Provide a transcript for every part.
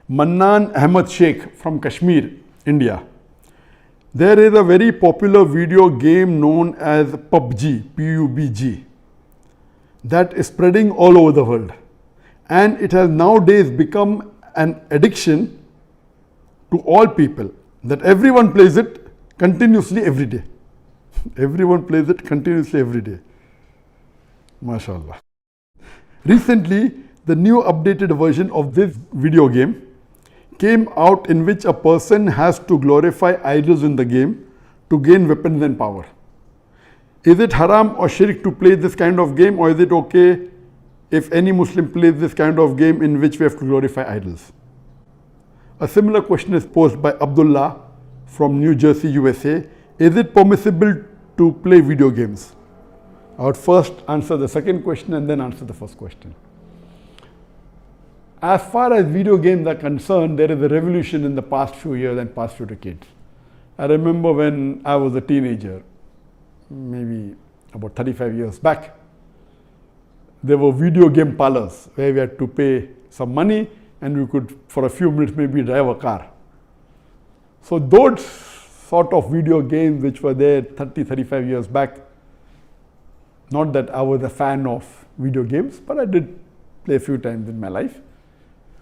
Mannan Ahmed Sheikh from Kashmir, India. There is a very popular video game known as PUBG, P-U-B-G, that is spreading all over the world. And it has nowadays become an addiction to all people, that everyone plays it continuously every day. Everyone plays it continuously every day. MashaAllah. Recently, the new updated version of this video game came out, in which a person has to glorify idols in the game to gain weapons and power. Is it haram or shirk to play this kind of game, or is it okay if any Muslim plays this kind of game in which we have to glorify idols? A similar question is posed by Abdullah from New Jersey, USA. Is it permissible to play video games? I would first answer the second question and then answer the first question. As far as video games are concerned, there is a revolution in the past few years and past few decades. I remember when I was a teenager, maybe about 35 years back, there were video game parlors where we had to pay some money and we could, for a few minutes, maybe drive a car. So those sort of video games which were there 35 years back, not that I was a fan of video games, but I did play a few times in my life.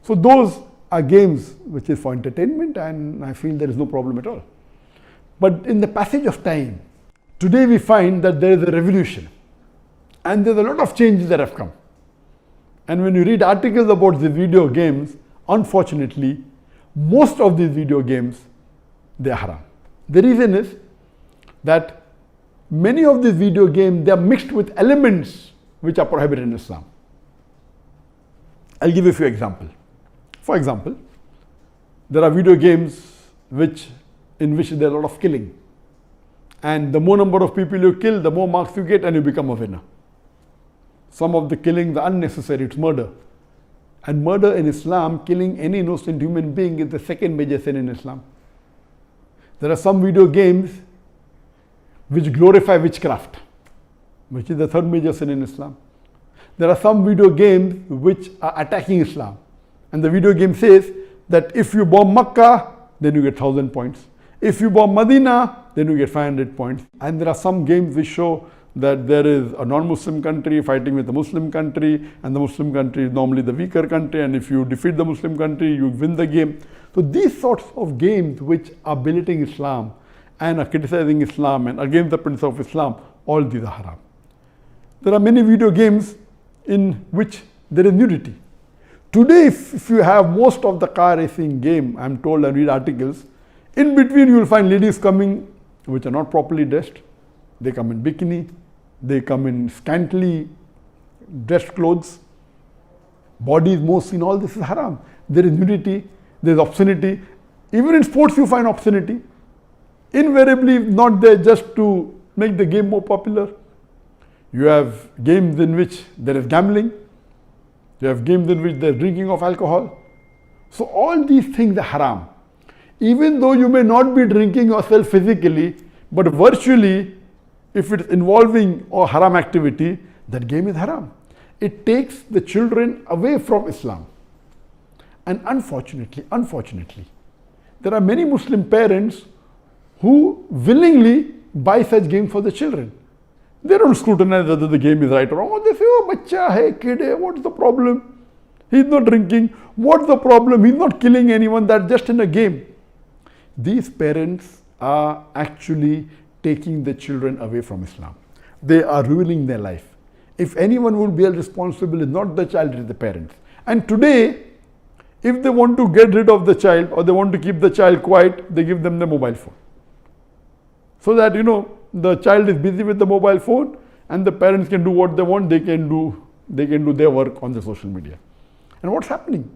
So those are games which is for entertainment, and I feel there is no problem at all. But in the passage of time, today we find that there is a revolution and there's a lot of changes that have come. And when you read articles about the video games, unfortunately, most of these video games, they are haram. The reason is that many of these video games, they are mixed with elements which are prohibited in Islam. I'll give you a few examples. For example, there are video games in which there is a lot of killing. And the more number of people you kill, the more marks you get and you become a winner. Some of the killings are unnecessary, it's murder. And murder in Islam, killing any innocent human being, is the second major sin in Islam. There are some video games which glorify witchcraft, which is the third major sin in Islam. There are some video games which are attacking Islam. And the video game says that if you bomb Makkah, then you get 1,000 points. If you bomb Medina, then you get 500 points. And there are some games which show that there is a non-Muslim country fighting with a Muslim country, and the Muslim country is normally the weaker country, and if you defeat the Muslim country, you win the game. So these sorts of games which are belittling Islam and are criticizing Islam and against the principle of Islam, all these are haram. There are many video games in which there is nudity. Today, if you have most of the car racing game, I'm told, and read articles, in between you will find ladies coming which are not properly dressed. They come in bikini, they come in scantily dressed clothes, bodies more seen, all this is haram. There is nudity, there is obscenity. Even in sports you find obscenity. Invariably not there just to make the game more popular. You have games in which there is gambling. You have games in which there is drinking of alcohol. So all these things are haram. Even though you may not be drinking yourself physically, but virtually, if it's involving a haram activity, that game is haram. It takes the children away from Islam. And unfortunately, there are many Muslim parents who willingly buy such games for the children. They don't scrutinize whether the game is right or wrong. They say, oh, bacha hai, kid hai, what's the problem? He's not drinking. What's the problem? He's not killing anyone. That's just in a game. These parents are actually taking the children away from Islam. They are ruining their life. If anyone will be held responsible, it's not the child, it is the parents. And today, if they want to get rid of the child or they want to keep the child quiet, they give them the mobile phone. So that, the child is busy with the mobile phone and the parents can do what they want, they can do their work on the social media. And what's happening?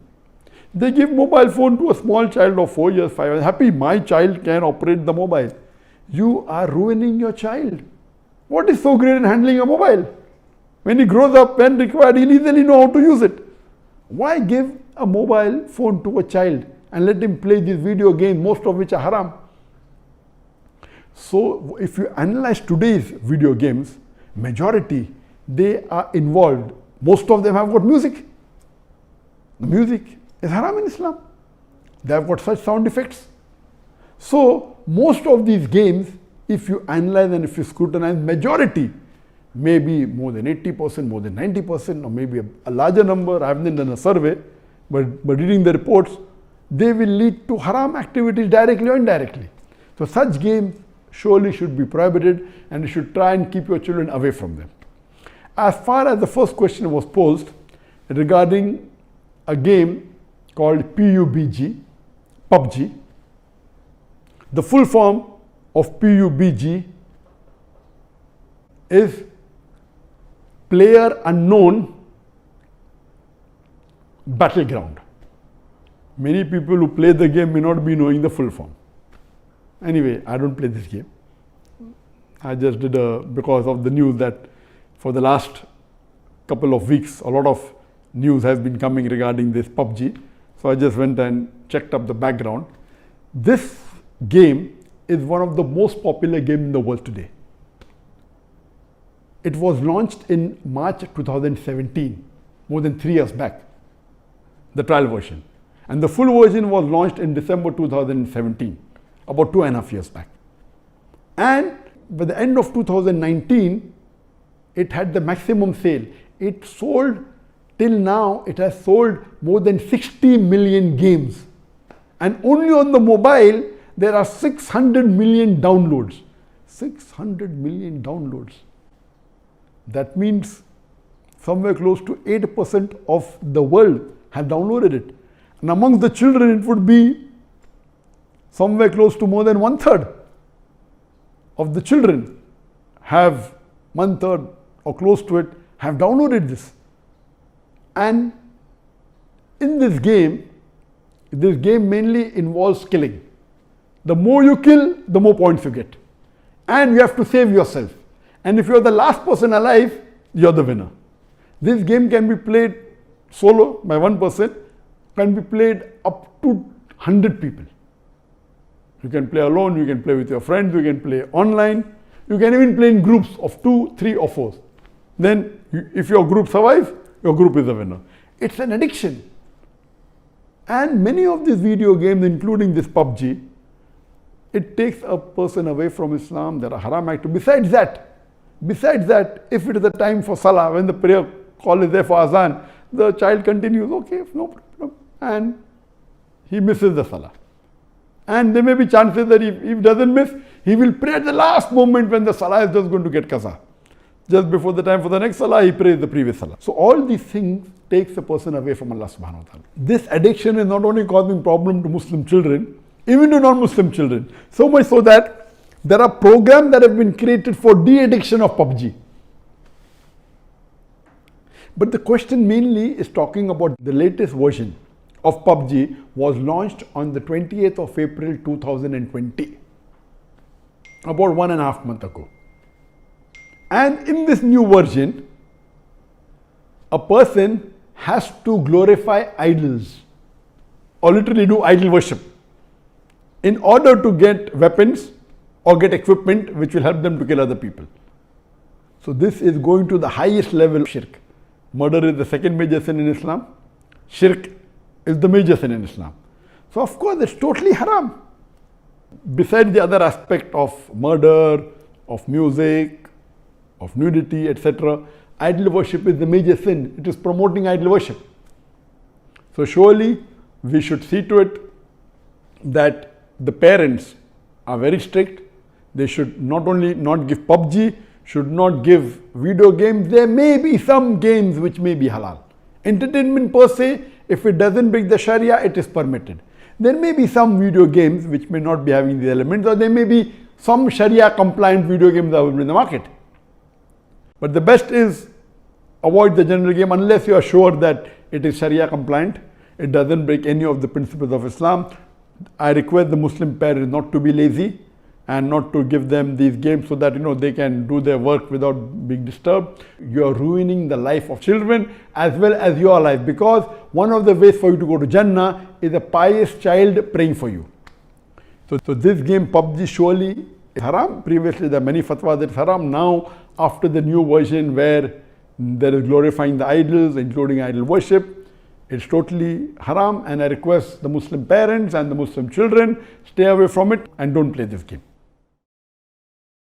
They give mobile phone to a small child of 4 years, 5 years. Happy, my child can operate the mobile. You are ruining your child. What is so great in handling a mobile? When he grows up, when required, he'll easily know how to use it. Why give a mobile phone to a child and let him play these video games, most of which are haram? So if you analyze today's video games, majority, they are involved. Most of them have got music. The music is haram in Islam. They have got such sound effects. So most of these games, if you analyze and if you scrutinize, majority, maybe more than 80%, more than 90%, or maybe a larger number, I haven't done a survey, but reading the reports, they will lead to haram activities directly or indirectly. So such games surely should be prohibited, and you should try and keep your children away from them. As far as the first question was posed regarding a game called PUBG, the full form of PUBG is Player Unknown Battleground. Many people who play the game may not be knowing the full form. Anyway, I don't play this game. I just did because of the news that for the last couple of weeks, a lot of news has been coming regarding this PUBG. So I just went and checked up the background. This game is one of the most popular games in the world today. It was launched in March 2017, more than 3 years back, the trial version. And the full version was launched in December 2017, about 2.5 years back. And by the end of 2019, it had the maximum sale. It sold, till now, it has sold more than 60 million games. And only on the mobile, there are 600 million downloads. 600 million downloads. That means somewhere close to 8% of the world have downloaded it. And amongst the children, it would be somewhere close to more than 1/3 of the children have 1/3 or close to it have downloaded this. And in this game mainly involves killing. The more you kill, the more points you get. And you have to save yourself. And if you're the last person alive, you're the winner. This game can be played solo by one person, can be played up to 100 people. You can play alone, you can play with your friends, you can play online, you can even play in groups of 2, 3 or 4. Then if your group survives, your group is the winner. It's an addiction. And many of these video games, including this PUBG, it takes a person away from Islam. There are haram activities. Besides that, if it is the time for Salah, when the prayer call is there for Azan, the child continues, okay, no problem, and he misses the Salah. And there may be chances that if he doesn't miss, he will pray at the last moment when the Salah is just going to get qaza. Just before the time for the next Salah, he prays the previous Salah. So all these things takes a person away from Allah subhanahu wa ta'ala. This addiction is not only causing problem to Muslim children, even to non-Muslim children. So much so that there are programs that have been created for de-addiction of PUBG. But the question mainly is talking about the latest version of PUBG was launched on the 28th of April 2020, about 1.5 months ago. And in this new version, a person has to glorify idols or literally do idol worship in order to get weapons or get equipment which will help them to kill other people. So this is going to the highest level of shirk. Murder is the second major sin in Islam. Shirk is the major sin in Islam. So of course it's totally haram. Besides the other aspect of murder, of music, of nudity, etc., idol worship is the major sin. It is promoting idol worship. So surely we should see to it that the parents are very strict. They should not only not give PUBG, should not give video games. There may be some games which may be halal. Entertainment per se, if it doesn't break the Sharia, it is permitted. There may be some video games which may not be having the elements, or there may be some Sharia compliant video games that will be in the market. But the best is avoid the general game unless you are sure that it is Sharia compliant. It doesn't break any of the principles of Islam. I request the Muslim parents not to be lazy and not to give them these games so that they can do their work without being disturbed. You are ruining the life of children as well as your life, because one of the ways for you to go to Jannah is a pious child praying for you. So this game PUBG surely is haram. Previously there are many fatwas that it's haram. Now after the new version where there is glorifying the idols, including idol worship, It's totally haram, and I request the Muslim parents and the Muslim children, stay away from it and don't play this game.